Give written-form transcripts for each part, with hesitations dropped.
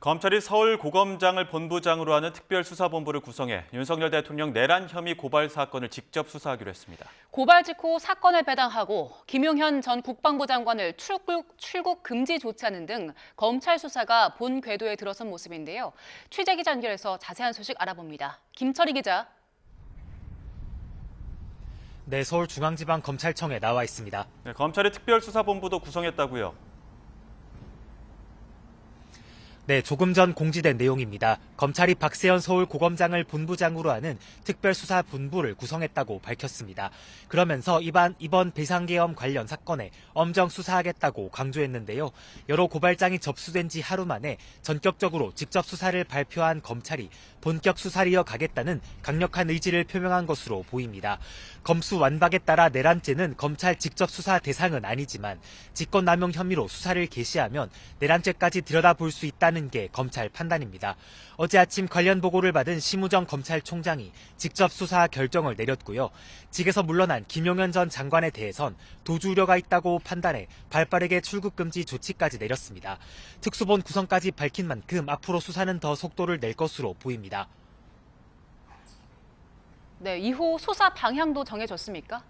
검찰이 서울고검장을 본부장으로 하는 특별수사본부를 구성해 윤석열 대통령 내란 혐의 고발 사건을 직접 수사하기로 했습니다. 고발 직후 사건을 배당하고 김용현 전 국방부 장관을 출국 금지 조치하는 등 검찰 수사가 본 궤도에 들어선 모습인데요. 취재 기자 연결해서 자세한 소식 알아봅니다. 김철희 기자. 네, 서울중앙지방검찰청에 나와 있습니다. 검찰이 특별수사본부도 구성했다고요? 네, 조금 전 공지된 내용입니다. 검찰이 박세현 서울고검장을 본부장으로 하는 특별수사본부를 구성했다고 밝혔습니다. 그러면서 이번 배상계엄 관련 사건에 엄정 수사하겠다고 강조했는데요. 여러 고발장이 접수된 지 하루 만에 전격적으로 직접 수사를 발표한 검찰이 본격 수사를 이어가겠다는 강력한 의지를 표명한 것으로 보입니다. 검수완박에 따라 내란죄는 검찰 직접 수사 대상은 아니지만 직권남용 혐의로 수사를 개시하면 내란죄까지 들여다볼 수 있다는 게 검찰 판단입니다. 어제 아침 관련 보고를 받은 심우정 검찰총장이 직접 수사 결정을 내렸고요. 직에서 물러난 김용현 전 장관에 대해선 도주 우려가 있다고 판단해 발빠르게 출국 금지 조치까지 내렸습니다. 특수본 구성까지 밝힌 만큼 앞으로 수사는 더 속도를 낼 것으로 보입니다. 네, 이후 수사 방향도 정해졌습니까?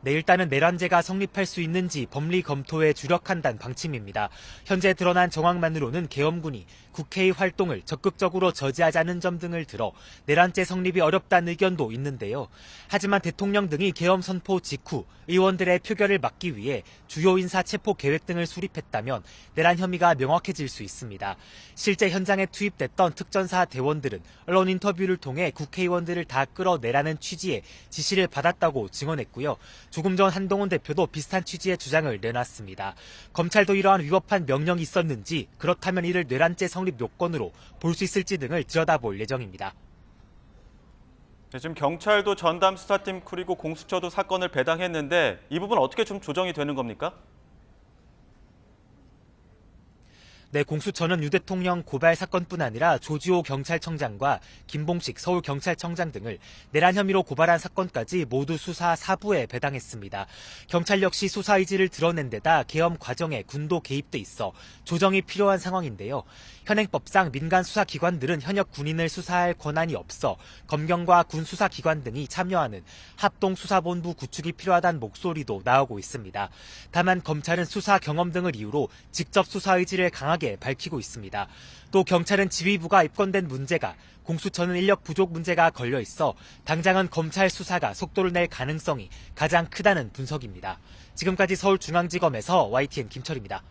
네, 일단은 내란죄가 성립할 수 있는지 법리 검토에 주력한다는 방침입니다. 현재 드러난 정황만으로는 계엄군이 국회의 활동을 적극적으로 저지하자는 점 등을 들어 내란죄 성립이 어렵다는 의견도 있는데요. 하지만 대통령 등이 계엄 선포 직후 의원들의 표결을 막기 위해 주요 인사 체포 계획 등을 수립했다면 내란 혐의가 명확해질 수 있습니다. 실제 현장에 투입됐던 특전사 대원들은 언론 인터뷰를 통해 국회의원들을 다 끌어내라는 취지의 지시를 받았다고 증언했고요. 조금 전 한동훈 대표도 비슷한 취지의 주장을 내놨습니다. 검찰도 이러한 위법한 명령이 있었는지, 그렇다면 이를 내란죄 성립 요건으로 볼 수 있을지 등을 들여다볼 예정입니다. 네, 지금 경찰도 전담 수사팀 그리고 공수처도 사건을 배당했는데 이 부분 어떻게 좀 조정이 되는 겁니까? 네, 공수처는 유 대통령 고발 사건뿐 아니라 조지호 경찰청장과 김봉식 서울경찰청장 등을 내란 혐의로 고발한 사건까지 모두 수사 4부에 배당했습니다. 경찰 역시 수사 의지를 드러낸 데다 계엄 과정에 군도 개입돼 있어 조정이 필요한 상황인데요. 현행법상 민간 수사기관들은 현역 군인을 수사할 권한이 없어 검경과 군 수사기관 등이 참여하는 합동수사본부 구축이 필요하다는 목소리도 나오고 있습니다. 다만 검찰은 수사 경험 등을 이유로 직접 수사 의지를 강하게 밝히고 있습니다. 또 경찰은 지휘부가 입건된 문제가 공수처는 인력 부족 문제가 걸려 있어 당장은 검찰 수사가 속도를 낼 가능성이 가장 크다는 분석입니다. 지금까지 서울중앙지검에서 YTN 김철입니다.